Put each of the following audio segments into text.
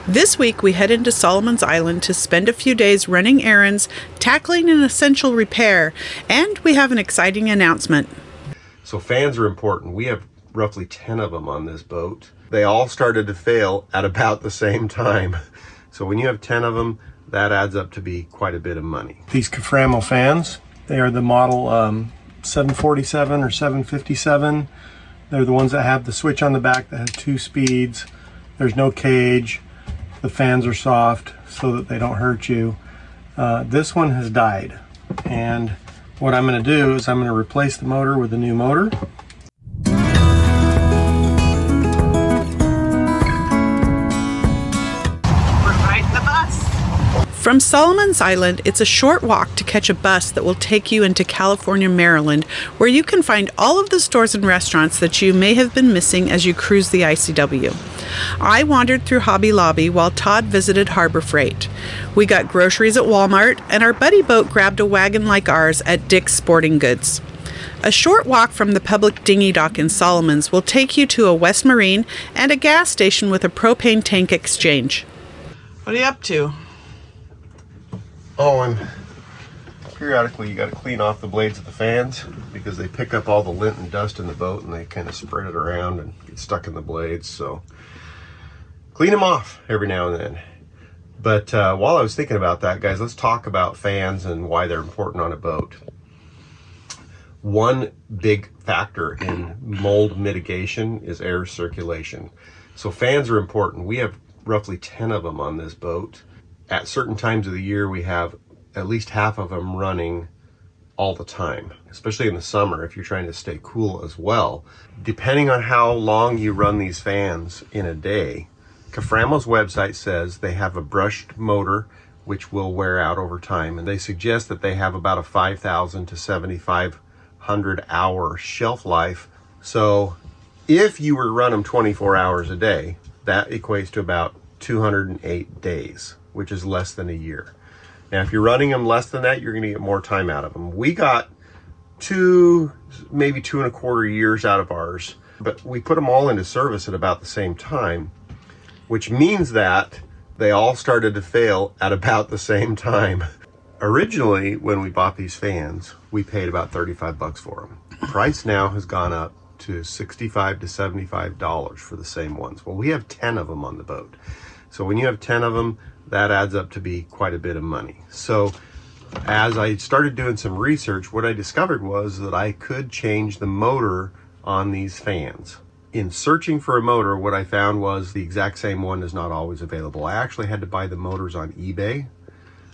This week we head into Solomon's Island to spend a few days running errands, tackling an essential repair, and we have an exciting announcement. So fans are important. We have roughly 10 of them on this boat. They all started to fail at about the same time. So when you have 10 of them, that adds up to be quite a bit of money. These Caframo fans, they are the model 747 or 757. They're the ones that have the switch on the back that has 2 speeds. There's no cage. The fans are soft so that they don't hurt you. This one has died, and what I'm going to do is I'm going to replace the motor with a new motor. From Solomon's Island, it's a short walk to catch a bus that will take you into California, Maryland, where you can find all of the stores and restaurants that you may have been missing as you cruise the ICW. I wandered through Hobby Lobby while Todd visited Harbor Freight. We got groceries at Walmart, and our buddy boat grabbed a wagon like ours at Dick's Sporting Goods. A short walk from the public dinghy dock in Solomon's will take you to a West Marine and a gas station with a propane tank exchange. What are you up to? Oh, and periodically you got to clean off the blades of the fans because they pick up all the lint and dust in the boat and they kind of spread it around and get stuck in the blades. So clean them off every now and then. But while I was thinking about that, guys, let's talk about fans and why they're important on a boat. One big factor in mold mitigation is air circulation. So fans are important. We have roughly 10 of them on this boat. At certain times of the year, we have at least half of them running all the time, especially in the summer if you're trying to stay cool as well. Depending on how long you run these fans in a day, Caframo's website says they have a brushed motor which will wear out over time, and they suggest that they have about a 5,000 to 7,500 hour shelf life. So if you were to run them 24 hours a day, that equates to about 208 days, which is less than a year. Now, if you're running them less than that, you're going to get more time out of them. We got maybe 2.25 years out of ours, but we put them all into service at about the same time, which means that they all started to fail at about the same time. Originally, when we bought these fans, we paid about 35 bucks for them. The price now has gone up to $65 to $75 for the same ones. Well, we have 10 of them on the boat. So when you have 10 of them, that adds up to be quite a bit of money. So as I started doing some research, what I discovered was that I could change the motor on these fans. In searching for a motor, what I found was the exact same one is not always available. I actually had to buy the motors on eBay.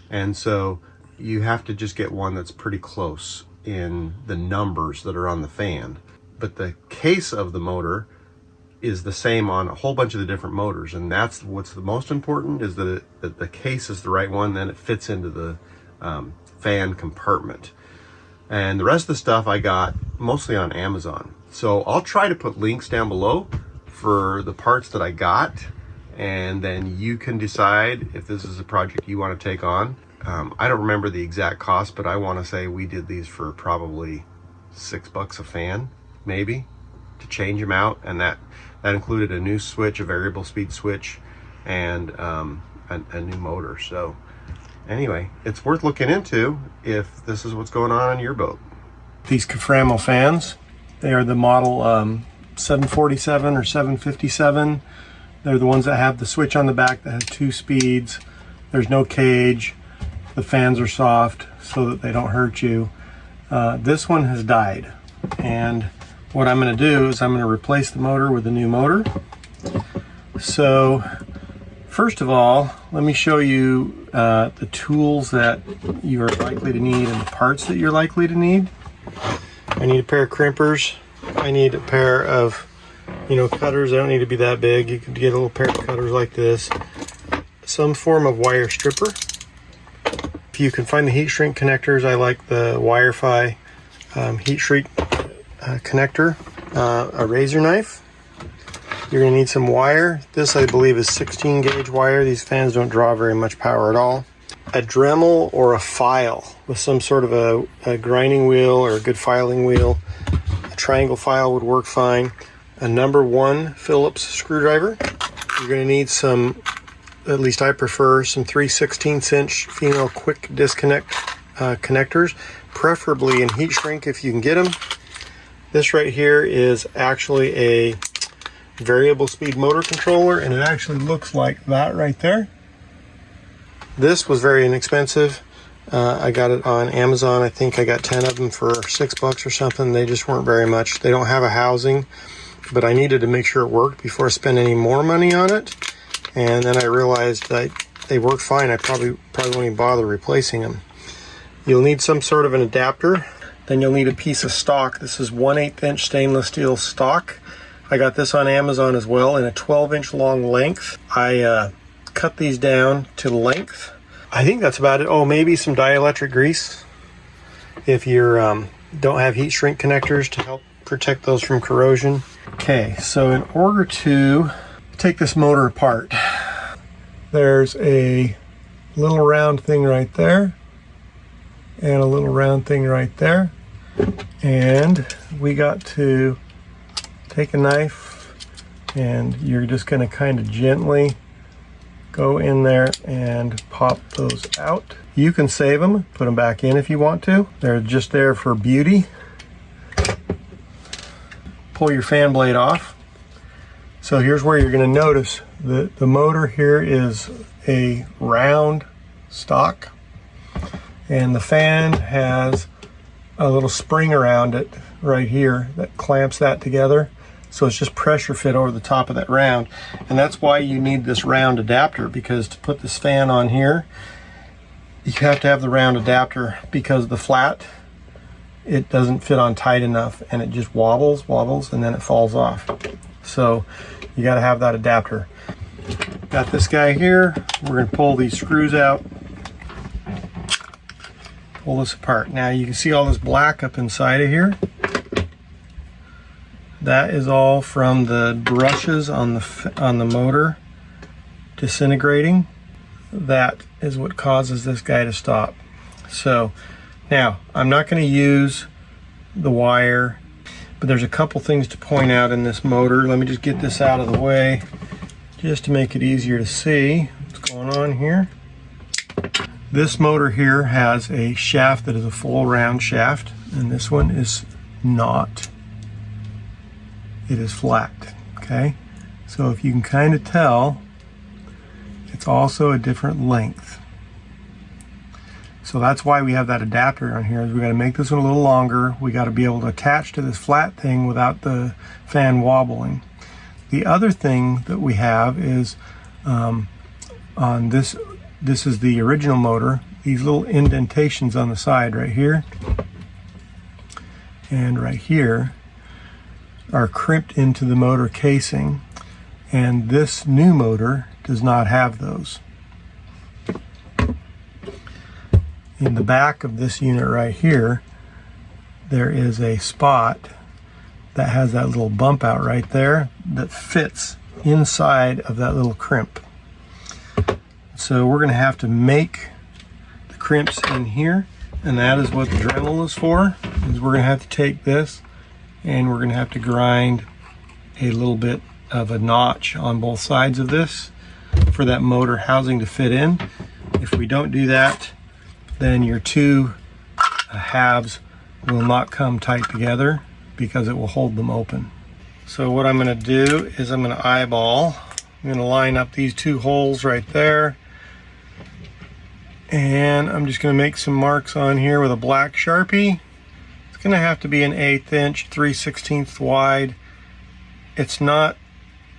And so you have to just get one that's pretty close in the numbers that are on the fan. But the case of the motor is the same on a whole bunch of the different motors, and that's what's the most important, is that the case is the right one, then it fits into the fan compartment. And the rest of the stuff I got mostly on Amazon. So I'll try to put links down below for the parts that I got, and then you can decide if this is a project you want to take on. I don't remember the exact cost, but I want to say we did these for probably $6 a fan, maybe, to change them out, and that included a new switch, a variable speed switch, and a new motor. So anyway, it's worth looking into if this is what's going on your boat. These Caframo fans, they are the model 747 or 757. They're the ones that have the switch on the back that has 2 speeds. There's no cage. The fans are soft so that they don't hurt you. This one has died, and what I'm going to do is I'm going to replace the motor with a new motor. So first of all, let me show you the tools that you are likely to need and the parts that you're likely to need. I need a pair of crimpers. I need a pair of cutters. They don't need to be that big. You can get a little pair of cutters like this. Some form of wire stripper. If you can find the heat shrink connectors, I like the Wi-Fi heat shrink connector. A razor knife. You're going to need some wire. This, I believe, is 16 gauge wire. These fans don't draw very much power at all. A Dremel or a file with some sort of a grinding wheel or a good filing wheel. A triangle file would work fine. A number 1 Phillips screwdriver. You're going to need some at least I prefer, some 3/16" female quick disconnect connectors, preferably in heat shrink if you can get them. This right here is actually a variable speed motor controller, and it actually looks like that right there. This was very inexpensive. I got it on Amazon. I think I got 10 of them for $6 or something. They just weren't very much. They don't have a housing, but I needed to make sure it worked before I spent any more money on it. And then I realized that they worked fine. I probably won't even bother replacing them. You'll need some sort of an adapter. Then you'll need a piece of stock. This is 1/8" stainless steel stock. I got this on Amazon as well in a 12" long length. I cut these down to length. I think that's about it. Oh, maybe some dielectric grease if you don't have heat shrink connectors to help protect those from corrosion. Okay, so in order to take this motor apart, there's a little round thing right there and a little round thing right there, and we got to take a knife and you're just going to kind of gently go in there and pop those out. You can save them, put them back in if you want to. They're just there for beauty. Pull your fan blade off. So here's where you're going to notice that the motor here is a round stock, and the fan has a little spring around it right here that clamps that together. So it's just pressure fit over the top of that round, and that's why you need this round adapter, because to put this fan on here you have to have the round adapter, because the flat, it doesn't fit on tight enough and it just wobbles and then it falls off. So you got to have that adapter. Got this guy here. We're going to pull these screws out, pull this apart. Now you can see all this black up inside of here. That is all from the brushes on the motor disintegrating. That is what causes this guy to stop. So now I'm not going to use the wire, but there's a couple things to point out in this motor. Let me just get this out of the way just to make it easier to see what's going on here. This motor here has a shaft that is a full round shaft, and this one is not. It is flat, okay? So if you can kind of tell, it's also a different length. So that's why we have that adapter on here, is we got to make this one a little longer. We got to be able to attach to this flat thing without the fan wobbling. The other thing that we have is on this is the original motor, these little indentations on the side right here and right here are crimped into the motor casing, and this new motor does not have those. In the back of this unit right here, there is a spot that has that little bump out right there that fits inside of that little crimp. So we're going to have to make the crimps in here, and that is what the Dremel is for. Is we're going to have to take this and we're going to have to grind a little bit of a notch on both sides of this for that motor housing to fit in. If we don't do that, then your two halves will not come tight together because it will hold them open. So what I'm going to do is I'm going to eyeball. I'm going to line up these two holes right there, and I'm just going to make some marks on here with a black Sharpie. It's going to have to be an 1/8 inch, 3/16 wide. It's not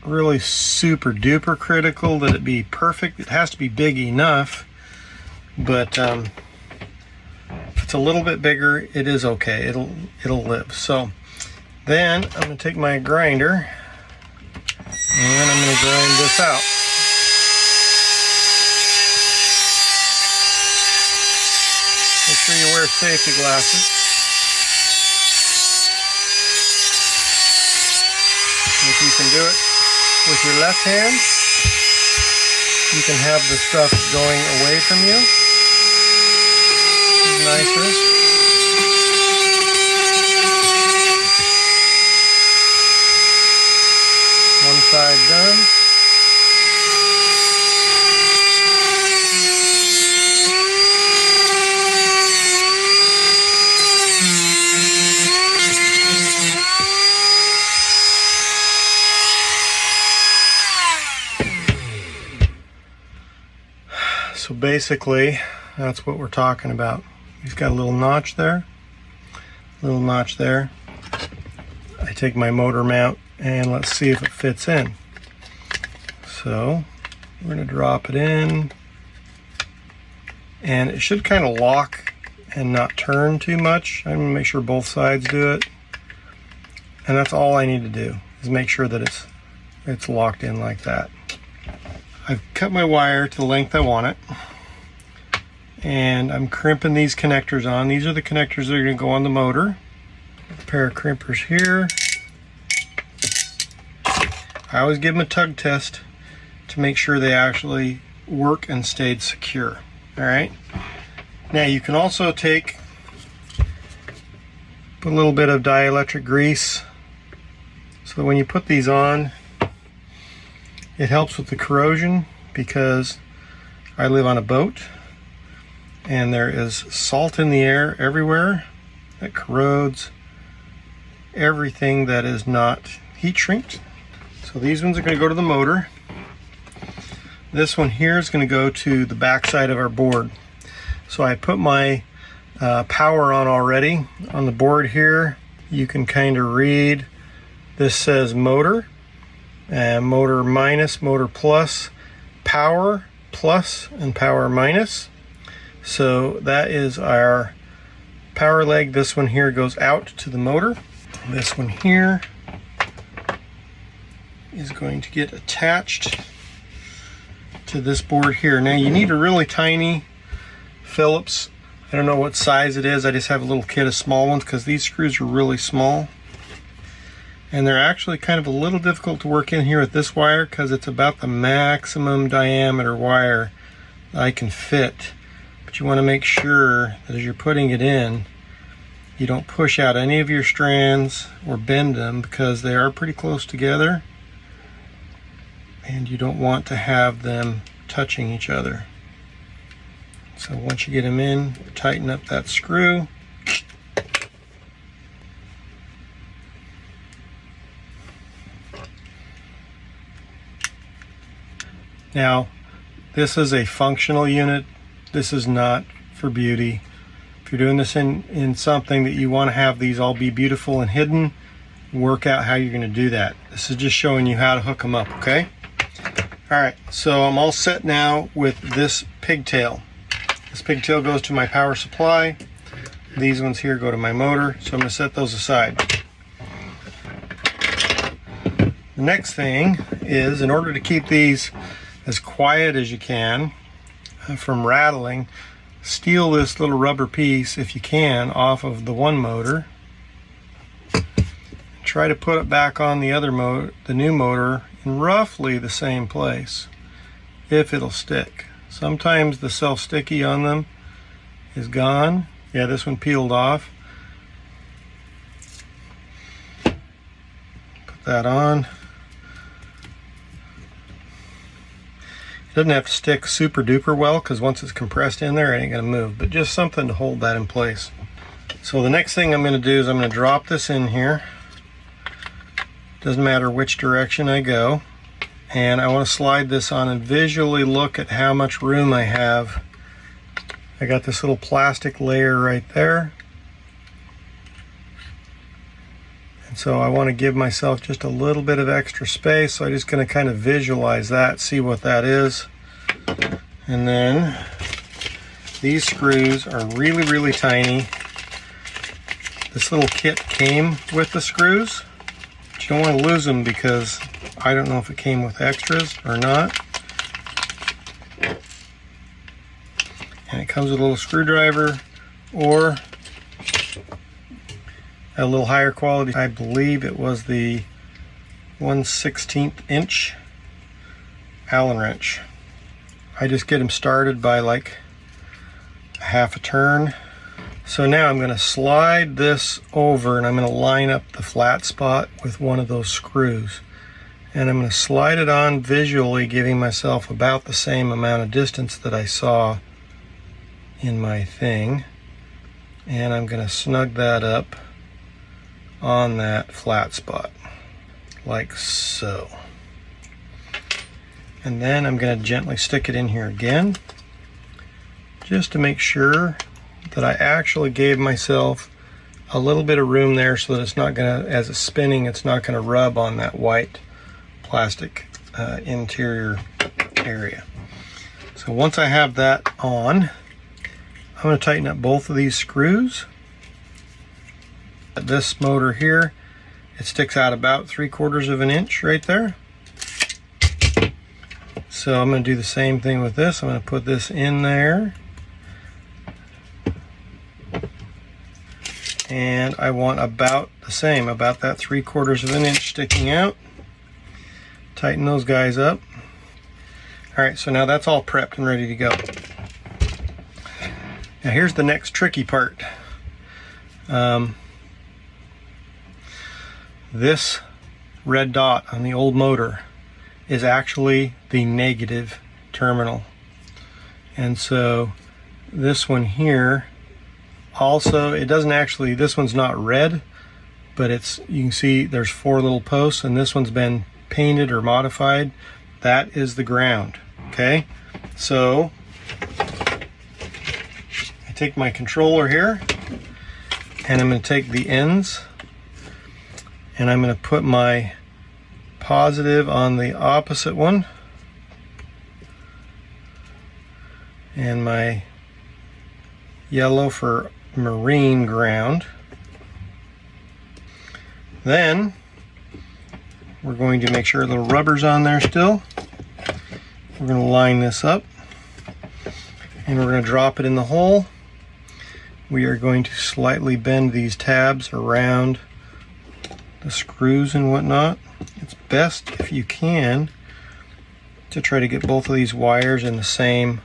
really super duper critical that it be perfect. It has to be big enough, but if it's a little bit bigger, it is okay. It'll live. So then I'm going to take my grinder and I'm going to grind this out. Make sure you wear safety glasses. If you can do it with your left hand, you can have the stuff going away from you. It's nicer. One side done. So basically, that's what we're talking about. He's got a little notch there, little notch there. I take my motor mount and let's see if it fits in. So we're going to drop it in, and it should kind of lock and not turn too much. I'm going to make sure both sides do it, and that's all I need to do is make sure that it's locked in like that. I've cut my wire to the length I want it, and I'm crimping these connectors on. These are the connectors that are going to go on the motor. A pair of crimpers here. I always give them a tug test to make sure they actually work and stayed secure. All right. Now you can also put a little bit of dielectric grease so that when you put these on, it helps with the corrosion, because I live on a boat and there is salt in the air everywhere that corrodes everything that is not heat shrinked. So these ones are going to go to the motor. This one here is going to go to the back side of our board. So I put my power on already. On the board here, you can kind of read, this says motor, and motor minus, motor plus, power plus, and power minus. So that is our power leg. This one here goes out to the motor. This one here is going to get attached to this board here. Now you need a really tiny Phillips. I don't know what size it is. I just have a little kit of small ones because these screws are really small. And they're actually kind of a little difficult to work in here with this wire because it's about the maximum diameter wire that I can fit. But you want to make sure that as you're putting it in, you don't push out any of your strands or bend them, because they are pretty close together. And you don't want to have them touching each other. So once you get them in, tighten up that screw. Now, this is a functional unit. This is not for beauty. If you're doing this in something that you want to have these all be beautiful and hidden, work out how you're going to do that. This is just showing you how to hook them up, okay? Alright, so I'm all set now with this pigtail. This pigtail goes to my power supply. These ones here go to my motor, so I'm going to set those aside. The next thing is, in order to keep these as quiet as you can from rattling, steal this little rubber piece, if you can, off of the one motor. Try to put it back on the other motor, the new motor, in roughly the same place, if it'll stick. Sometimes the self-sticky on them is gone. Yeah, this one peeled off. Put that on. It doesn't have to stick super duper well, because once it's compressed in there, it ain't gonna move, but just something to hold that in place. So the next thing I'm gonna do is I'm gonna drop this in here. Doesn't matter which direction I go. And I want to slide this on and visually look at how much room I have. I got this little plastic layer right there. And so I want to give myself just a little bit of extra space. So I'm just going to kind of visualize that, see what that is. And then these screws are really, really tiny. This little kit came with the screws. But you don't want to lose them, because I don't know if it came with extras or not. And it comes with a little screwdriver, or a little higher quality. I believe it was the 1/16 inch Allen wrench. I just get them started by like a half a turn. So now I'm going to slide this over, and I'm going to line up the flat spot with one of those screws. And I'm going to slide it on visually, giving myself about the same amount of distance that I saw in my thing. And I'm going to snug that up on that flat spot, like so. And then I'm going to gently stick it in here again. just to make sure that I actually gave myself a little bit of room there so that it's not gonna, as it's spinning, it's not gonna rub on that white plastic interior area. So once I have that on, I'm gonna tighten up both of these screws. This motor here, it sticks out about 3/4 of an inch right there. So I'm going to do the same thing with this. I'm going to put this in there. And I want about the same, about that 3/4 of an inch sticking out. Tighten those guys up. All right, so now that's all prepped and ready to go. Now here's the next tricky part. This red dot on the old motor is actually the negative terminal. And so this one here also, it doesn't actually, this one's not red, but it's, you can see there's 4 little posts, and this one's been painted or modified. That is the ground. Okay, so I take my controller here and I'm going to take the ends and I'm going to put my positive on the opposite one and my yellow for marine ground. Then we're going to make sure the rubber's on there still. We're going to line this up and we're going to drop it in the hole. We are going to slightly bend these tabs around the screws and whatnot. It's best if you can to try to get both of these wires in the same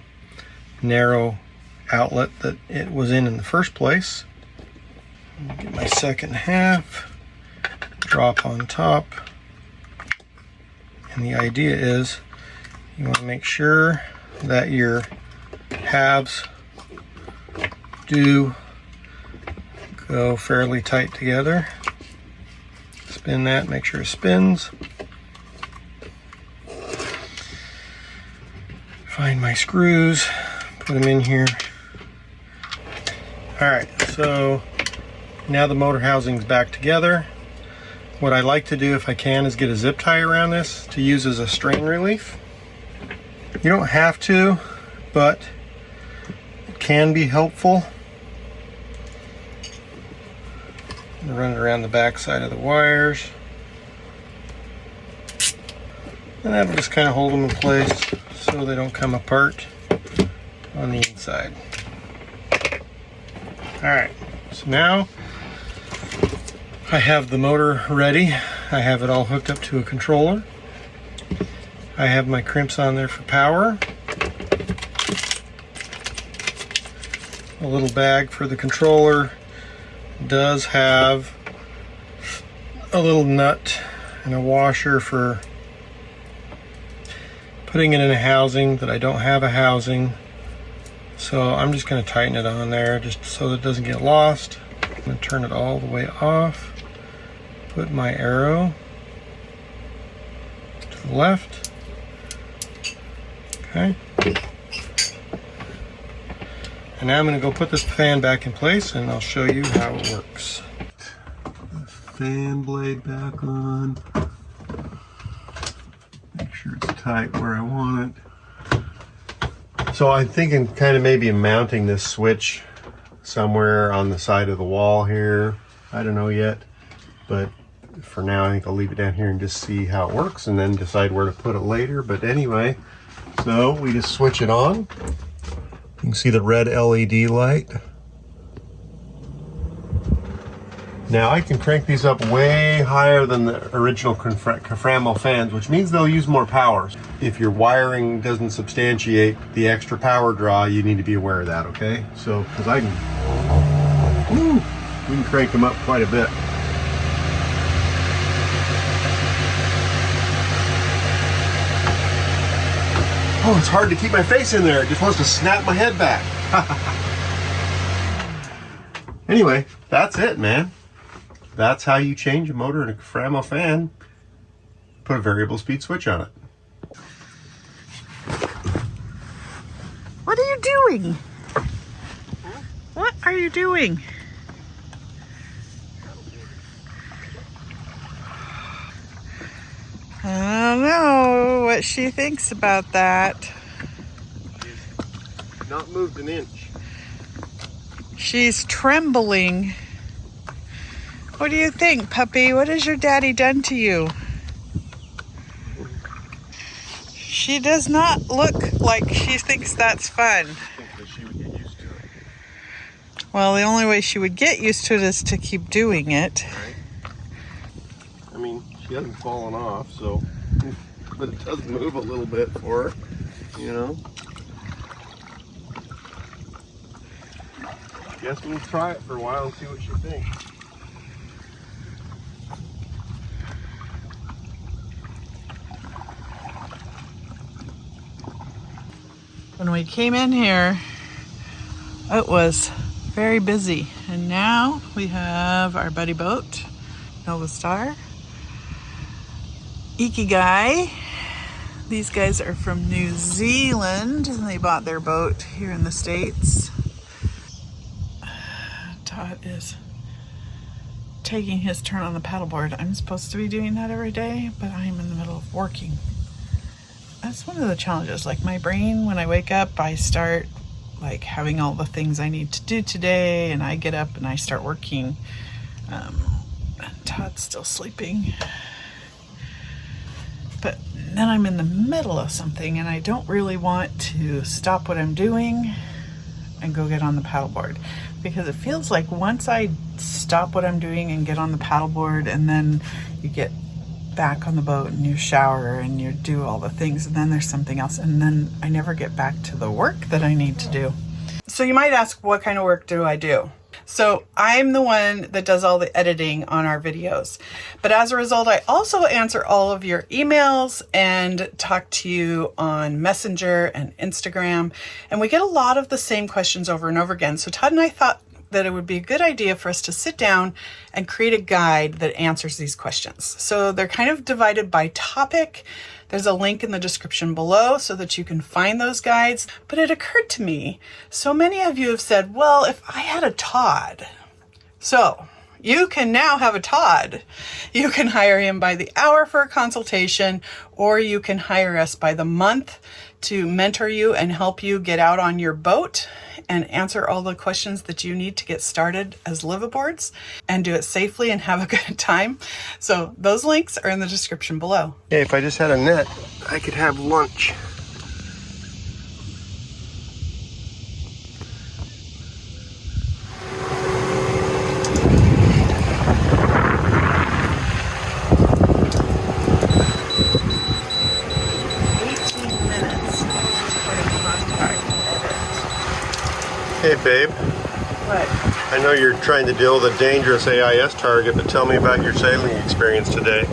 narrow outlet that it was in the first place. Get my second half, drop on top, and the idea is you want to make sure that your halves do go fairly tight together. Spin that, make sure it spins. Find my screws, put them in here. Alright, so now the motor housing's back together. What I like to do if I can is get a zip tie around this to use as a strain relief. You don't have to, but it can be helpful. Run it around the back side of the wires. And that'll just kind of hold them in place so they don't come apart on the inside. Alright, so now I have the motor ready. I have it all hooked up to a controller. I have my crimps on there for power. A little bag for the controller does have a little nut and a washer for putting it in a housing that I don't have a housing. So I'm just going to tighten it on there just so that it doesn't get lost. I'm going to turn it all the way off. Put my arrow to the left. Okay. And now I'm going to go put this fan back in place and I'll show you how it works. The fan blade back on. Make sure it's tight where I want it. So I'm thinking kind of maybe mounting this switch somewhere on the side of the wall here. I don't know yet, but for now I think I'll leave it down here and just see how it works and then decide where to put it later. But anyway, so we just switch it on. You can see the red LED light. Now I can crank these up way higher than the original Caframo fans, which means they'll use more power. If your wiring doesn't substantiate the extra power draw, you need to be aware of that, okay? So, because we can crank them up quite a bit. Oh, it's hard to keep my face in there. It just wants to snap my head back. Anyway, that's it, man. That's how you change a motor in a Caframo fan. Put a variable speed switch on it. What are you doing? are you doing? I don't know what she thinks about that. She's not moved an inch. She's trembling. What do you think, puppy? What has your daddy done to you? She does not look like she thinks that's fun. I think that she would get used to it. Well, the only way she would get used to it is to keep doing it. Right? I mean, she hasn't fallen off, so, but it does move a little bit for her, you know. Guess we'll try it for a while and see what she thinks. When we came in here, it was very busy. And now we have our buddy boat, Nova Star, Ikigai. These guys are from New Zealand and they bought their boat here in the States. Todd is taking his turn on the paddleboard. I'm supposed to be doing that every day, but I'm in the middle of working. That's one of the challenges. Like my brain, when I wake up, I start like having all the things I need to do today, and I get up and I start working. And Todd's still sleeping. But then I'm in the middle of something and I don't really want to stop what I'm doing and go get on the paddleboard, because it feels like once I stop what I'm doing and get on the paddleboard, and then you get back on the boat and you shower and you do all the things, and then there's something else, and then I never get back to the work that I need to do. So you might ask, what kind of work do I do? So I'm the one that does all the editing on our videos, but as a result, I also answer all of your emails and talk to you on Messenger and Instagram, and we get a lot of the same questions over and over again. So Todd and I thought that it would be a good idea for us to sit down and create a guide that answers these questions. So they're kind of divided by topic. There's a link in the description below so that you can find those guides. But it occurred to me, so many of you have said, well, if I had a Todd. So you can now have a Todd. You can hire him by the hour for a consultation, or you can hire us by the month to mentor you and help you get out on your boat and answer all the questions that you need to get started as liveaboards and do it safely and have a good time. So those links are in the description below. Yeah, if I just had a net, I could have lunch. Hey babe. What? I know you're trying to deal with a dangerous AIS target, but tell me about your sailing experience today.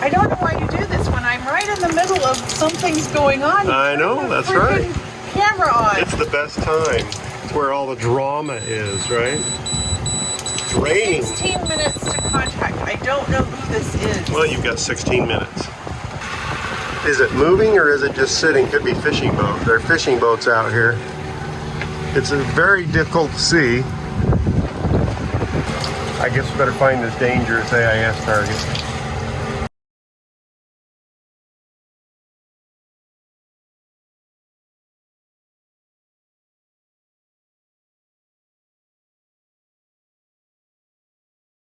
I don't know why you do this when I'm right in the middle of something's going on. I know, that's right. Camera on. It's the best time. It's where all the drama is, right? It's raining. 16 minutes to contact. I don't know who this is. Well, you've got 16 minutes. Is it moving or is it just sitting? Could be fishing boat. There are fishing boats out here. It's very difficult to see. I guess we better find this dangerous AIS target.